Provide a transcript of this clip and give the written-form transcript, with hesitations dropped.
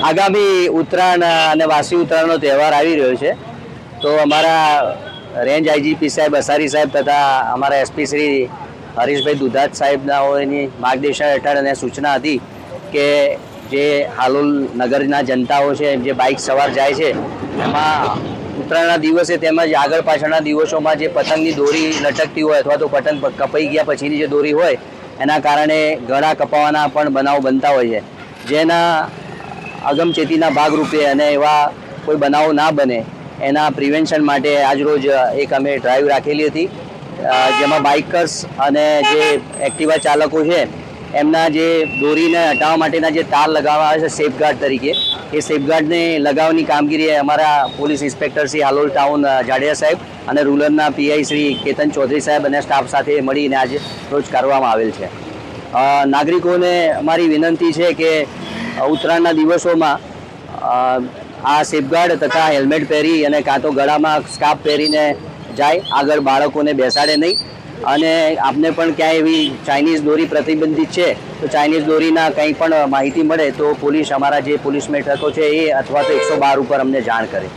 આગામી ઉત્તરાયણ અને વાસી ઉત્તરાયણનો તહેવાર આવી રહ્યો છે, તો અમારા રેન્જ આઈજીપી સાહેબ અસારી સાહેબ તથા અમારા એસપી શ્રી હરીશભાઈ દુધાત સાહેબનાઓની માર્ગદર્શન હેઠળ અને સૂચના હતી કે જે હાલોલ નગરના જનતાઓ છે જે બાઇક સવાર જાય છે એમાં ઉત્તરાયણના દિવસે તેમજ આગળ પાછળના દિવસોમાં જે પતંગની દોરી લટકતી હોય અથવા તો પતંગ કપાઈ ગયા પછીની જે દોરી હોય એના કારણે ગળા કપાવાના પણ બનાવ બનતા હોય છે, જેના અગમચેતીના ભાગરૂપે અને એવા કોઈ બનાવો ના બને એના પ્રિવેન્શન માટે આજરોજ એક અમે ડ્રાઈવ રાખેલી હતી, જેમાં બાઇકર્સ અને જે એક્ટિવા ચાલકો છે એમના જે દોરીને હટાવવા માટેના જે તાર લગાવવા આવે છે સેફગાર્ડ તરીકે, એ સેફગાર્ડને લગાવવાની કામગીરી અમારા police inspector Shri Halol town Jadeja સાહેબ અને રૂરલના પીઆઈ શ્રી કેતન ચૌધરી સાહેબ અને સ્ટાફ સાથે મળીને આજે રોજ કરવામાં આવેલ છે. નાગરિકોને અમારી વિનંતી છે કે ઉત્તરાયણના દિવસોમાં આ સેફગાર્ડ તથા હેલ્મેટ પહેરી અને કાં તો ગળામાં સ્કાર્ફ પહેરીને જાય, આગળ બાળકોને બેસાડે નહીં. અને આપને પણ ક્યાંય એવી ચાઇનીઝ દોરી પ્રતિબંધિત છે તો ચાઇનીઝ દોરીના કંઈ પણ માહિતી મળે તો પોલીસ અમારા જે પોલીસ મથકો છે એ અથવા તો 112 ઉપર અમને જાણ કરે.